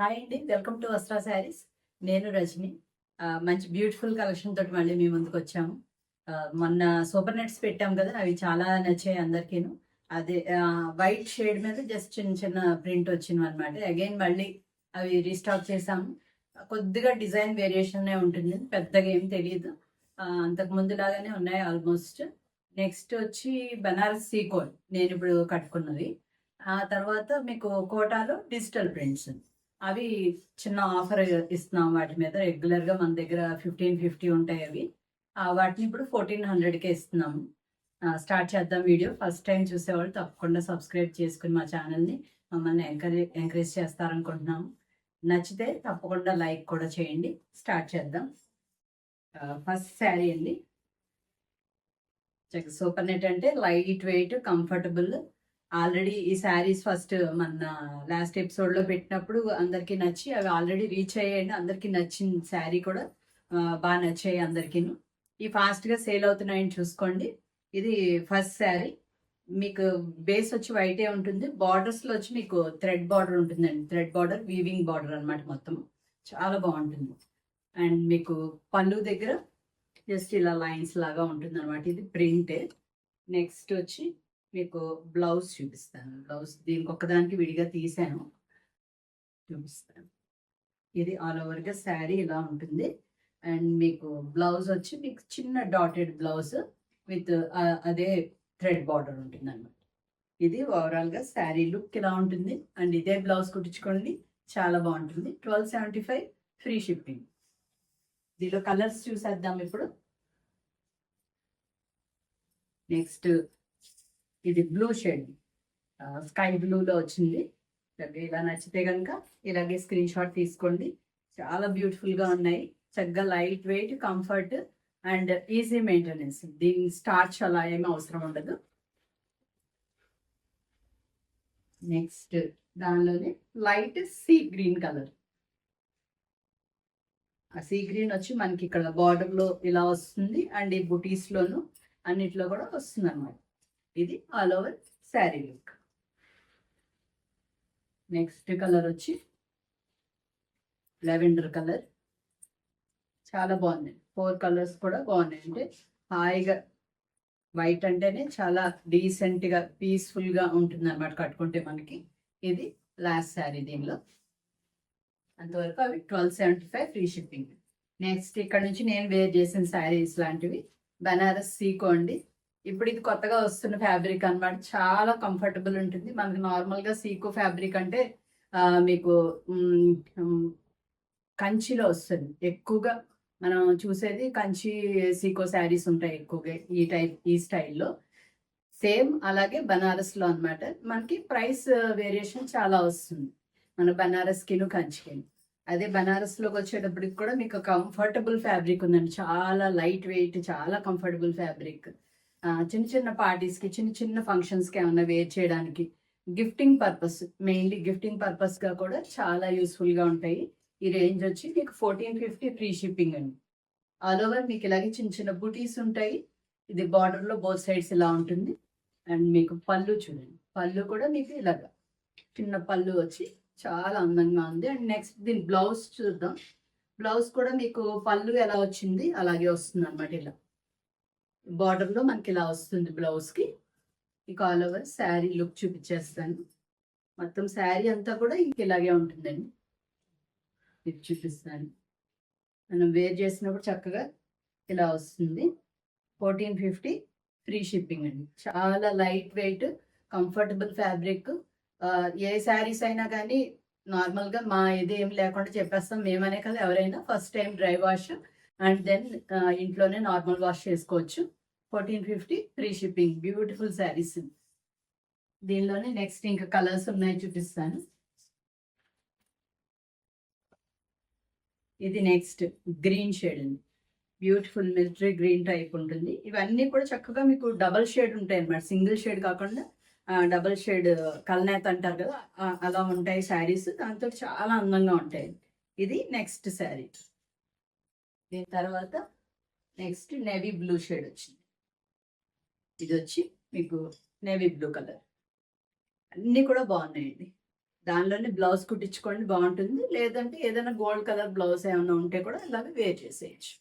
Hi అండి. Welcome to Vastra sarees. నేను రజని. మంచి బ్యూటిఫుల్ కలెక్షన్ తోటి మళ్ళీ మీ ముందుకొచ్చాము. మొన్న సూపర్ నెట్స్ పెట్టాం కదా! అవి చాలా నచ్చాయి అందరికీను. అదే వైట్ షేడ్ మీద జస్ట్ చిన్న చిన్న ప్రింట్ వచ్చినవన్నమాట. అగైన్ మళ్ళీ అవి రీస్టాక్ చేసాము. కొద్దిగా డిజైన్ వేరియేషనే ఉంటుంది. పెద్దగా ఏం తెలీదు. అంతకు ముందులాగానే ఉన్నాయి ఆల్మోస్ట్. నెక్స్ట్ వచ్చి బనారస్ సీకోన్ నేనిప్పుడు కట్టుకున్నవి. ఆ తర్వాత మీకు కోటాలో డిజిటల్ ప్రింట్స్. అవి చిన్న ఆఫర్ ఇస్తున్నాం వాటి మీద. రెగ్యులర్‌గా మన దగ్గర 1550 ఉంటాయి అవి. వాటిని ఇప్పుడు 1400కే ఇస్తున్నాము. స్టార్ట్ చేద్దాం వీడియో. ఫస్ట్ టైం చూసేవాళ్ళు తప్పకుండా సబ్స్క్రైబ్ చేసుకొని మా ఛానల్‌ని మమ్మల్ని ఎంకరేజ్ చేస్తారనుకుంటున్నాము. నచ్చితే తప్పకుండా లైక్ కూడా చేయండి. స్టార్ట్ చేద్దాం. ఫస్ట్ శారీ అండి. సూపర్ నెట్ అంటే లైట్ వెయిట్, కంఫర్టబుల్. ఆల్రెడీ ఈ శారీస్ ఫస్ట్ మన లాస్ట్ ఎపిసోడ్లో పెట్టినప్పుడు అందరికీ నచ్చి అవి ఆల్రెడీ రీచ్ అయ్యాయండి. అందరికీ నచ్చిన శారీ కూడా బాగా నచ్చాయి అందరికీను. ఈ ఫాస్ట్గా సేల్ అవుతున్నాయని చూసుకోండి. ఇది ఫస్ట్ శారీ. మీకు బేస్ వచ్చి వైటే ఉంటుంది. బార్డర్స్లో వచ్చి మీకు థ్రెడ్ బార్డర్ ఉంటుందండి. థ్రెడ్ బార్డర్, వీవింగ్ బార్డర్ అనమాట మొత్తం. చాలా బాగుంటుంది. అండ్ మీకు పళ్ళు దగ్గర జస్ట్ ఇలా లైన్స్ లాగా ఉంటుంది అనమాట. ఇది ప్రింట్. నెక్స్ట్ వచ్చి మీకు బ్లౌజ్ చూపిస్తాను. బ్లౌజ్ దీనికి ఒక్కదానికి విడిగా తీసాను, చూపిస్తాను. ఇది ఆల్ ఓవర్గా శారీ ఇలా ఉంటుంది. అండ్ మీకు బ్లౌజ్ వచ్చి మీకు చిన్న డాటెడ్ బ్లౌజ్ విత్ అదే థ్రెడ్ బార్డర్ ఉంటుంది అనమాట. ఇది ఓవరాల్గా శారీ లుక్ ఇలా ఉంటుంది. అండ్ ఇదే బ్లౌజ్ కుట్టించుకోండి, చాలా బాగుంటుంది. 1275 ఫ్రీ షిప్పింగ్. దీనిలో కలర్స్ చూసేద్దాం ఇప్పుడు. నెక్స్ట్ ఇది బ్లూ షేడ్, స్కై బ్లూలో వచ్చింది. ఇలా నచ్చితే కనుక ఇలాగే స్క్రీన్ షాట్ తీసుకోండి. చాలా బ్యూటిఫుల్గా ఉన్నాయి. చక్కగా light weight, comfort and easy maintenance. దీని స్టార్చ్ అలా ఏమీ అవసరం ఉండదు. నెక్స్ట్ దానిలోనే లైట్ సీ గ్రీన్ కలర్. ఆ సీ గ్రీన్ వచ్చి మనకి ఇక్కడ బార్డర్లో ఇలా వస్తుంది. అండ్ ఈ బుటీస్లోను అన్నిట్లో కూడా వస్తుంది అన్నమాట. ఇది all over sari look. Next colour వచ్చి లెవెండర్ కలర్. చాలా బాగుంది. 4 కలర్స్ కూడా బాగున్నాయి. అంటే హాయిగా వైట్ అంటేనే చాలా డీసెంట్గా, పీస్ఫుల్గా ఉంటుంది అన్నమాట కట్టుకుంటే మనకి. ఇది లాస్ట్ శారీ దీనిలో. అంతవరకు అవి 1275 ఫ్రీ షిప్పింగ్. నెక్స్ట్ ఇక్కడ నుంచి నేను వేర్ చేసిన శారీస్ లాంటివి బనారస్ సీకో అండి. ఇప్పుడు ఇది కొత్తగా వస్తున్న ఫ్యాబ్రిక్ అనమాట. చాలా కంఫర్టబుల్ ఉంటుంది. మనకి నార్మల్గా సీకో ఫ్యాబ్రిక్ అంటే మీకు కంచిలో వస్తుంది ఎక్కువగా. మనం చూసేది కంచి సీకో శారీస్ ఉంటాయి ఎక్కువగా ఈ స్టైల్లో. సేమ్ అలాగే బనారస్లో అనమాట. మనకి ప్రైస్ వేరియేషన్ చాలా వస్తుంది మన బనారస్కిను కంచికిను. అదే బనారస్లోకి వచ్చేటప్పటికి కూడా మీకు కంఫర్టబుల్ ఫ్యాబ్రిక్ ఉందండి. చాలా లైట్ వెయిట్, చాలా కంఫర్టబుల్ ఫ్యాబ్రిక్. చిన్న చిన్న పార్టీస్కి, చిన్న చిన్న ఫంక్షన్స్కి ఏమన్నా వేర్ చేయడానికి, గిఫ్టింగ్ పర్పస్, మెయిన్లీ గిఫ్టింగ్ పర్పస్గా కూడా చాలా యూస్ఫుల్గా ఉంటాయి. ఈ రేంజ్ వచ్చి మీకు 1450 ఫ్రీ షిప్పింగ్ అండి. ఆల్ ఓవర్ మీకు ఇలాగే చిన్న చిన్న బూటీస్ ఉంటాయి. ఇది బార్డర్లో బోత్ సైడ్స్ ఇలా ఉంటుంది. అండ్ మీకు పళ్ళు చూడండి. పళ్ళు కూడా మీకు ఇలాగా చిన్న పళ్ళు వచ్చి చాలా అందంగా ఉంది. అండ్ నెక్స్ట్ దీని బ్లౌజ్ చూద్దాం. బ్లౌజ్ కూడా మీకు పళ్ళు ఎలా వచ్చింది అలాగే వస్తుంది అనమాట. ఇలా బార్డర్లో మనకి ఇలా వస్తుంది బ్లౌజ్కి. ఇక ఆల్ ఓవర్ శారీ లుక్ చూపించేస్తాను. మొత్తం శారీ అంతా కూడా ఇంక ఇలాగే ఉంటుందండి. ఇది చూపిస్తాను. మనం వేర్ చేసినప్పుడు చక్కగా ఇలా వస్తుంది. 1450 ఫ్రీ షిప్పింగ్ అండి. చాలా లైట్ వెయిట్, కంఫర్టబుల్ ఫ్యాబ్రిక్. ఏ శారీస్ అయినా కానీ నార్మల్గా మా ఇది ఏం లేకుండా చెప్పేస్తాం. మేమనే కదా, ఎవరైనా first time dry wash and then ఇంట్లోనే నార్మల్ వాష్ చేసుకోవచ్చు. 1450 ఫ్రీ షిప్పింగ్. బ్యూటిఫుల్ శారీస్. దీనిలోనే నెక్స్ట్ ఇంకా కలర్స్ ఉన్నాయి, చూపిస్తాను. ఇది నెక్స్ట్ గ్రీన్ షేడ్ అండి. బ్యూటిఫుల్ మిలిటరీ గ్రీన్ టైప్ ఉంటుంది. ఇవన్నీ కూడా చక్కగా మీకు డబల్ షేడ్ ఉంటాయి అన్నమాట. సింగిల్ షేడ్ కాకుండా డబల్ షేడ్ కల్నేత అంటారు కదా, అలా ఉంటాయి శారీస్. దాంతో చాలా అందంగా ఉంటాయి. ఇది నెక్స్ట్ శారీ. దీని తర్వాత నెక్స్ట్ నేవీ బ్లూ షేడ్ వచ్చింది. ఇది వచ్చి మీకు నేవీ బ్లూ కలర్. అన్నీ కూడా బాగున్నాయండి. దానిలోనే బ్లౌజ్ కుట్టించుకోండి, బాగుంటుంది. లేదంటే ఏదైనా గోల్డ్ కలర్ బ్లౌజ్ ఏమైనా ఉంటే కూడా ఇలాగ వేర్ చేసేయచ్చు.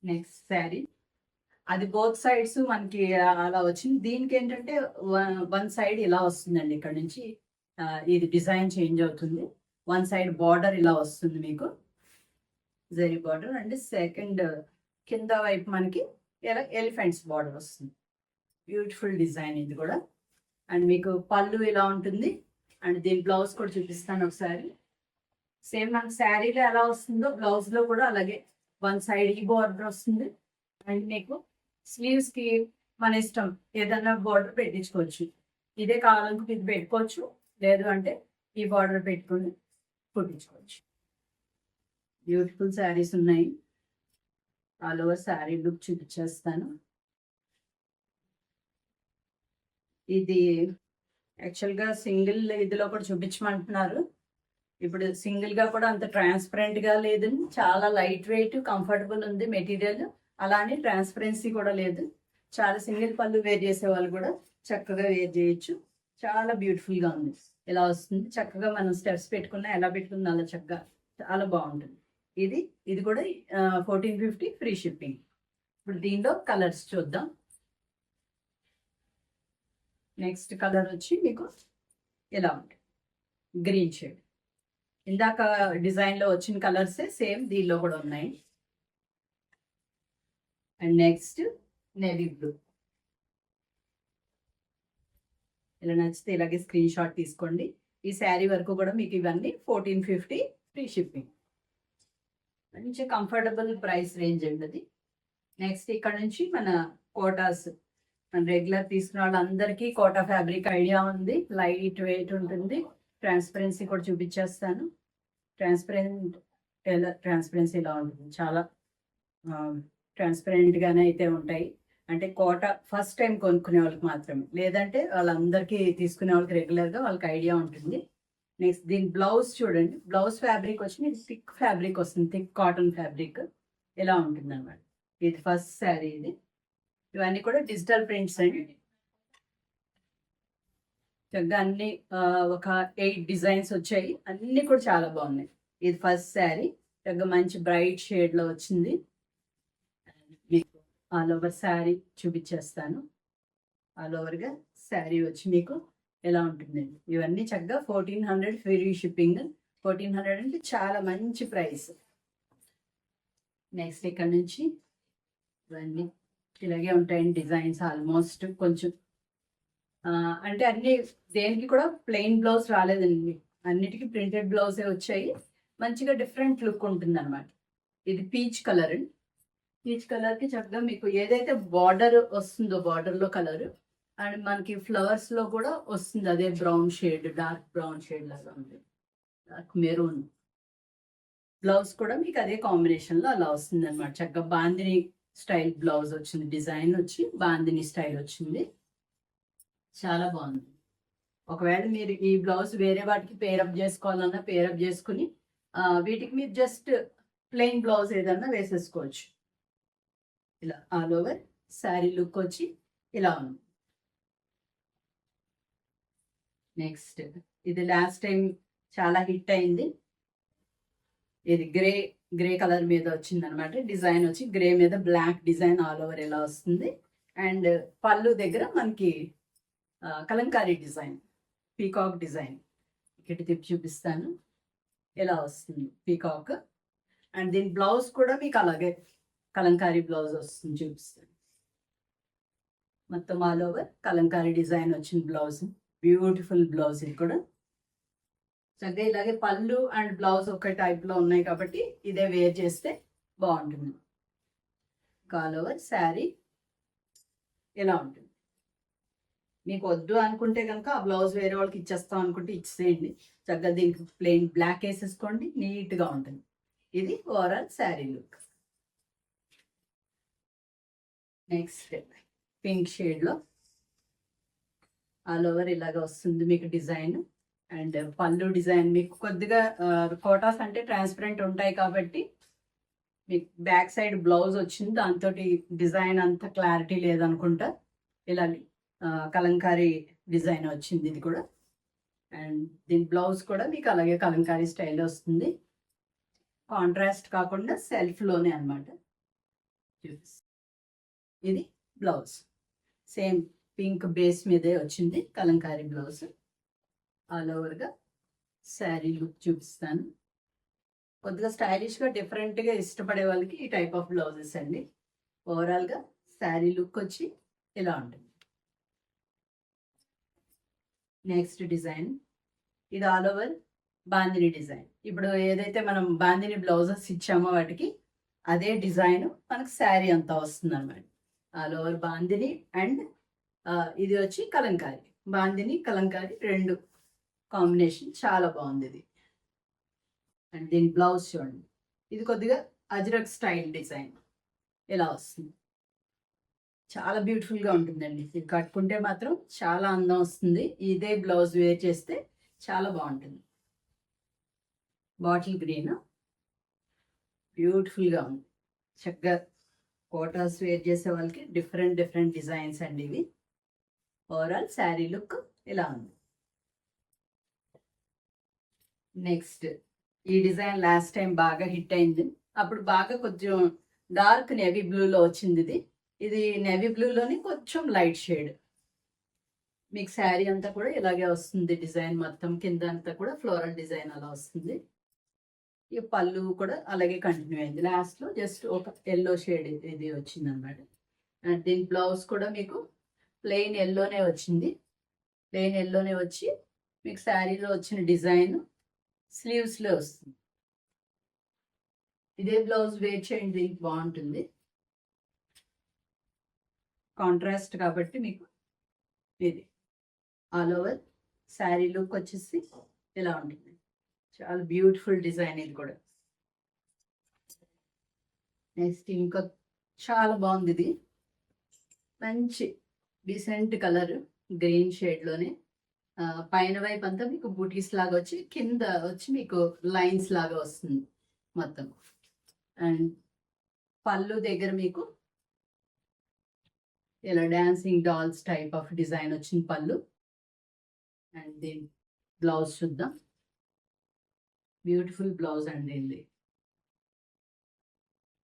నెక్స్ట్ శారీ, అది బోత్ సైడ్స్ మనకి అలా వచ్చింది. దీనికి ఏంటంటే వన్ సైడ్ ఇలా వస్తుందండి. ఇక్కడ నుంచి ఇది డిజైన్ చేంజ్ అవుతుంది. వన్ సైడ్ బార్డర్ ఇలా వస్తుంది మీకు, జరీ బార్డర్. అండ్ సెకండ్ కింద వైపు మనకి ఎలిఫెంట్స్ బార్డర్ వస్తుంది. బ్యూటిఫుల్ డిజైన్ ఇది కూడా. అండ్ మీకు పళ్ళు ఇలా ఉంటుంది. అండ్ దీని బ్లౌజ్ కూడా చూపిస్తాను ఒకసారి. సేమ్ మనకి శారీలో ఎలా వస్తుందో బ్లౌజ్లో కూడా అలాగే వన్ సైడ్ ఈ బార్డర్ వస్తుంది. అండ్ మీకు స్లీవ్స్కి మన ఇష్టం ఏదైనా బార్డర్ పెట్టించుకోవచ్చు. ఇదే కావాలనుకుంటే ఇది పెట్టుకోవచ్చు, లేదు అంటే ఈ బార్డర్ పెట్టుకుని కుట్టించుకోవచ్చు. బ్యూటిఫుల్ శారీస్ ఉన్నాయి. ఆల్ ఓవర్ శారీ లుక్ చూపించేస్తాను. ఇది యాక్చువల్గా సింగిల్ ఇదిలో కూడా చూపించమంటున్నారు. ఇప్పుడు సింగిల్గా కూడా అంత ట్రాన్స్పరెంట్గా లేదు, చాలా లైట్ వెయిట్ కంఫర్టబుల్ ఉంది మెటీరియల్. అలానే ట్రాన్స్పరెన్సీ కూడా లేదు. చాలా సింగిల్ పళ్ళు వేర్ చేసే వాళ్ళు కూడా చక్కగా వేర్ చేయొచ్చు. చాలా బ్యూటిఫుల్గా ఉంది. ఇలా వస్తుంది చక్కగా, మనం స్టెప్స్ పెట్టుకున్నా ఎలా పెట్టుకున్నా అలా చక్కగా చాలా బాగుంటుంది. ఇది కూడా 1450 ఫ్రీ షిప్పింగ్. ఇప్పుడు దీనిలో కలర్స్ చూద్దాం. నెక్స్ట్ కలర్ వచ్చి మీకు ఇలా ఉంటుంది, గ్రీన్ షేడ్. ఇందాక డిజైన్లో వచ్చిన కలర్సే సేమ్ దీనిలో కూడా ఉన్నాయి. And next navy blue. ఇలా నచ్చితే ఇలాగే స్క్రీన్ షాట్ తీసుకోండి. ఈ శారీ వరకు కూడా మీకు ఇవన్నీ 1450 ఫ్రీ షిప్పింగ్. మంచి కంఫర్టబుల్ ప్రైస్ రేంజ్ అండి అది. నెక్స్ట్ ఇక్కడ నుంచి మన కోటాస్, మన రెగ్యులర్ తీసుకున్న వాళ్ళందరికీ కోటా ఫ్యాబ్రిక్ ఐడియా ఉంది. లైట్ వెయిట్ ఉంటుంది. ట్రాన్స్పరెన్సీ కూడా చూపించేస్తాను. ట్రాన్స్పరెన్సీ ఇలా ఉంటుంది. చాలా ట్రాన్స్పరెంట్గానే అయితే ఉంటాయి. అంటే కోట ఫస్ట్ టైం కొనుక్కునే వాళ్ళకి మాత్రమే, లేదంటే వాళ్ళందరికీ తీసుకునే వాళ్ళకి రెగ్యులర్గా వాళ్ళకి ఐడియా ఉంటుంది. నెక్స్ట్ దీని బ్లౌజ్ చూడండి. బ్లౌజ్ ఫ్యాబ్రిక్ వచ్చి థిక్ ఫ్యాబ్రిక్ వస్తుంది, థిక్ కాటన్ ఫ్యాబ్రిక్ ఇలా ఉంటుంది అనమాట. ఇది ఫస్ట్ శారీ. ఇవన్నీ కూడా డిజిటల్ ప్రింట్స్ అండి. చక్కగా అన్ని ఒక 8 డిజైన్స్ వచ్చాయి. అన్నీ కూడా చాలా బాగున్నాయి. ఇది ఫస్ట్ శారీ, చక్కగా మంచి బ్రైట్ షేడ్లో వచ్చింది. మీకు ఆల్ ఓవర్ శారీ చూపించేస్తాను. ఆల్ ఓవర్గా శారీ వచ్చి మీకు ఎలా ఉంటుందండి. ఇవన్నీ చక్కగా 1400 ఫ్రీ షిప్పింగ్. 1400 అంటే చాలా మంచి ప్రైస్. నెక్స్ట్ ఇక్కడ నుంచి ఇవన్నీ ఇలాగే ఉంటాయండి డిజైన్స్. ఆల్మోస్ట్ కొంచెం అంటే అన్ని దేనికి కూడా ప్లెయిన్ బ్లౌజ్ రాలేదండి, అన్నిటికీ ప్రింటెడ్ బ్లౌజే వచ్చాయి. మంచిగా డిఫరెంట్ లుక్ ఉంటుంది అనమాట. ఇది పీచ్ కలర్ అండి. పీచ్ కలర్కి చక్కగా మీకు ఏదైతే బార్డర్ వస్తుందో బార్డర్లో కలర్, అండ్ మనకి ఫ్లవర్స్లో కూడా వస్తుంది అదే brown shade, dark brown shade లాగా ఉంది, డార్క్ మెరూన్. బ్లౌజ్ కూడా మీకు అదే కాంబినేషన్లో అలా వస్తుంది అనమాట. చక్కగా బాందిని స్టైల్ బ్లౌజ్ వచ్చింది. డిజైన్ వచ్చి బాందిని స్టైల్ వచ్చింది. చాలా బాగుంది. ఒకవేళ మీరు ఈ బ్లౌజ్ వేరే వాటికి పేరప్ చేసుకోవాలన్నా పేరప్ చేసుకుని వీటికి మీరు జస్ట్ ప్లెయిన్ బ్లౌజ్ ఏదన్నా వేసేసుకోవచ్చు. ఇలా ఆల్ ఓవర్ శారీ లుక్ వచ్చి ఇలా ఉంది. నెక్స్ట్ ఇది లాస్ట్ టైం చాలా హిట్ అయింది. ఇది గ్రే కలర్ మీద వచ్చింది అనమాట. డిజైన్ వచ్చి గ్రే మీద బ్లాక్ డిజైన్ ఆల్ ఓవర్ ఇలా వస్తుంది. అండ్ పళ్ళు దగ్గర మనకి కలంకారీ డిజైన్, పీకాక్ డిజైన్. ఇక్కడ తిప్పి చూపిస్తాను. ఇలా వస్తుంది పీకాక్. అండ్ దీని బ్లౌజ్ కూడా మీకు అలాగే కలంకారీ బ్లౌజ్ వస్తుంది, చూపిస్తాను. మొత్తం ఆల్ ఓవర్ కలంకారీ డిజైన్ వచ్చిన బ్లౌజ్. Beautiful blouse. ఇది కూడా చక్కగా ఇలాగే పళ్ళు అండ్ బ్లౌజ్ ఒక టైప్లో ఉన్నాయి కాబట్టి ఇదే వేర్ చేస్తే బాగుంటుంది. ఆల్ ఓవర్ శారీ ఇలా ఉంటుంది. మీకు వద్దు అనుకుంటే కనుక ఆ బ్లౌజ్ వేరే వాళ్ళకి ఇచ్చేస్తాం అనుకుంటే ఇచ్చేయండి. చక్కగా దీనికి ప్లెయిన్ బ్లాక్ వేసేసుకోండి, నీట్గా ఉంటుంది. ఇది overall sari look. Next pink షేడ్లో ఆల్ ఓవర్ ఇలాగ వస్తుంది మీకు డిజైన్. అండ్ పళ్ళు డిజైన్ మీకు కొద్దిగా కోటాస్ అంటే ట్రాన్స్పరెంట్ ఉంటాయి కాబట్టి మీకు బ్యాక్ సైడ్ బ్లౌజ్ వచ్చింది. దాంతో డిజైన్ అంత క్లారిటీ లేదనుకుంటా. ఇలా కలంకారీ డిజైన్ వచ్చింది ఇది కూడా. అండ్ దీని బ్లౌజ్ కూడా మీకు అలాగే కలంకారీ స్టైల్లో వస్తుంది. కాంట్రాస్ట్ కాకుండా సెల్ఫ్లోనే అనమాట. ఇది బ్లౌజ్ సేమ్ పింక్ బేస్ మీదే వచ్చింది కలంకారీ బ్లౌజ్. ఆల్ ఓవర్గా శారీ లుక్ చూపిస్తాను. కొద్దిగా స్టైలిష్గా డిఫరెంట్గా ఇష్టపడే వాళ్ళకి ఈ టైప్ ఆఫ్ బ్లౌజెస్ అండి. ఓవరాల్గా శారీ లుక్ వచ్చి ఇలా ఉంటుంది. నెక్స్ట్ డిజైన్ ఇది ఆల్ ఓవర్ బాందిని డిజైన్. ఇప్పుడు ఏదైతే మనం బాందిని బ్లౌజెస్ ఇచ్చామో వాటికి అదే డిజైన్ మనకు శారీ అంతా వస్తుంది అనమాట. ఆల్ ఓవర్ బాందిని అండ్ ఇది వచ్చి కలంకారీ. బాందిని కలంకారీ రెండు కాంబినేషన్ చాలా బాగుంది ఇది. అండ్ దీని బ్లౌజ్ చూడండి, ఇది కొద్దిగా అజ్రక్ స్టైల్ డిజైన్ ఇలా వస్తుంది. చాలా బ్యూటిఫుల్గా ఉంటుందండి. ఇది కట్టుకుంటే మాత్రం చాలా అందం వస్తుంది. ఇదే బ్లౌజ్ వేర్ చేస్తే చాలా బాగుంటుంది. బాటిల్ గ్రీన్ బ్యూటిఫుల్గా ఉంది. చక్కగా కోటాస్ వేర్ చేసే వాళ్ళకి డిఫరెంట్ డిజైన్స్ అండి ఇవి. ఓవరాల్ శారీ లుక్ ఇలా ఉంది. నెక్స్ట్ ఈ డిజైన్ లాస్ట్ టైం బాగా హిట్ అయింది. అప్పుడు బాగా కొంచెం డార్క్ నేవీ బ్లూలో వచ్చింది ఇది. ఇది నేవీ బ్లూలోని కొంచెం లైట్ షేడ్. మీకు శారీ అంతా కూడా ఇలాగే వస్తుంది. డిజైన్ మొత్తం కింద అంతా కూడా ఫ్లోరల్ డిజైన్ అలా వస్తుంది. ఈ పళ్ళు కూడా అలాగే కంటిన్యూ అయింది. లాస్ట్లో జస్ట్ ఒక ఎల్లో షేడ్ ఇది వచ్చింది అనమాట. అండ్ దీని బ్లౌజ్ కూడా మీకు ప్లెయిన్ ఎల్లోనే వచ్చింది. ప్లెయిన్ ఎల్లోనే వచ్చి మీకు శారీలో వచ్చిన డిజైన్ స్లీవ్స్లో వస్తుంది. ఇదే బ్లౌజ్ వేర్ చేయండి, దీనికి బాగుంటుంది. కాంట్రాస్ట్ కాబట్టి మీకు ఇది ఆల్ ఓవర్ శారీ లుక్ వచ్చేసి ఇలా ఉంటుంది. చాలా బ్యూటిఫుల్ డిజైన్ ఇది కూడా. నెక్స్ట్ ఇంకా చాలా బాగుంది ఇది. మంచి డీసెంట్ కలర్ గ్రీన్ షేడ్లోనే పైన వైపు అంతా మీకు బూటీస్ లాగా వచ్చి కింద వచ్చి మీకు లైన్స్ లాగా వస్తుంది మొత్తం. అండ్ పళ్ళు దగ్గర మీకు ఇలా dancing dolls type of design వచ్చింది పళ్ళు. అండ్ దీని బ్లౌజ్ చూద్దాం. బ్యూటిఫుల్ బ్లౌజ్ అండి ఇది.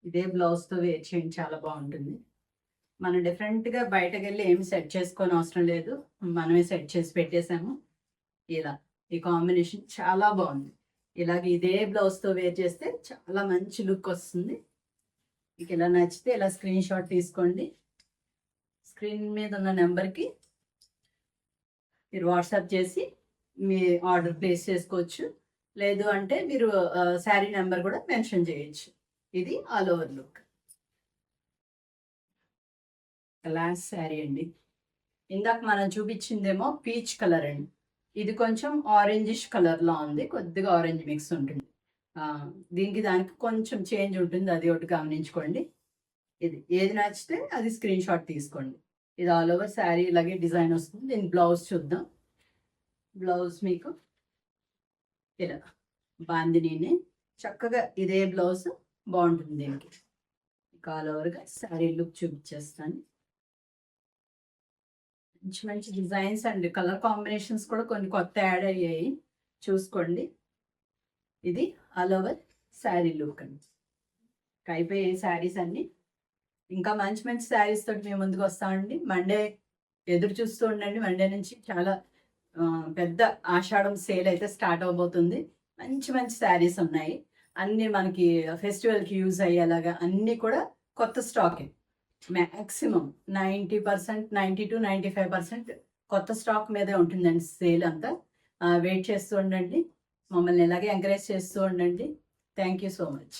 ఇదే బ్లౌజ్తో వేర్ చేయండి, చాలా బాగుంటుంది. మనం డిఫరెంట్గా బయటకు వెళ్ళి ఏమి సెట్ చేసుకొని అవసరం లేదు, మనమే సెట్ చేసి పెట్టేసాము. ఇలా ఈ కాంబినేషన్ చాలా బాగుంది. ఇలాగ ఇదే బ్లౌజ్తో వేర్ చేస్తే చాలా మంచి లుక్ వస్తుంది. మీకు ఇలా నచ్చితే ఇలా స్క్రీన్ షాట్ తీసుకోండి. స్క్రీన్ మీద ఉన్న నెంబర్కి మీరు వాట్సాప్ చేసి మీ ఆర్డర్ ప్లేస్ చేసుకోవచ్చు. లేదు అంటే మీరు శారీ నెంబర్ కూడా మెన్షన్ చేయొచ్చు. ఇది all over look. Last sari అండి. ఇందాక మనం చూపించిందేమో పీచ్ కలర్ అండి. ఇది కొంచెం ఆరెంజిష్ కలర్లో ఉంది, కొద్దిగా ఆరెంజ్ మిక్స్ ఉంటుంది. దీనికి దానికి కొంచెం చేంజ్ ఉంటుంది, అది ఒకటి గమనించుకోండి. ఇది ఏది నచ్చితే అది స్క్రీన్ షాట్ తీసుకోండి. ఇది ఆల్ ఓవర్ శారీ ఇలాగే డిజైన్ వస్తుంది. దీని బ్లౌజ్ చూద్దాం. బ్లౌజ్ మీకు ఇలా బాందినీనే చక్కగా ఇదే బ్లౌజ్ బాగుంటుంది. దీనికి ఆల్ ఓవర్గా శారీ లుక్ చూపించేస్తాను. మంచి డిజైన్స్ అండి. కలర్ కాంబినేషన్స్ కూడా కొన్ని కొత్త యాడ్ అయ్యాయి, చూసుకోండి. ఇది ఆల్ ఓవర్ శారీ లుక్ అండి. అయిపోయాయి శారీస్ అన్ని. ఇంకా మంచి శారీస్ తోటి మేము ముందుకు వస్తామండి. మండే ఎదురు చూస్తూ ఉండండి. మండే నుంచి చాలా పెద్ద ఆషాఢం సేల్ అయితే స్టార్ట్ అవబోతుంది. మంచి శారీస్ ఉన్నాయి. అన్నీ మనకి ఫెస్టివల్కి యూజ్ అయ్యేలాగా అన్నీ కూడా కొత్త స్టాకే. మ్యాక్సిమం 90%, 90 to 95% కొత్త స్టాక్ మీదే ఉంటుందండి సేల్ అంతా. వెయిట్ చేస్తూ ఉండండి. మమ్మల్ని ఇలాగే ఎంకరేజ్ చేస్తూ ఉండండి. Thank you so much.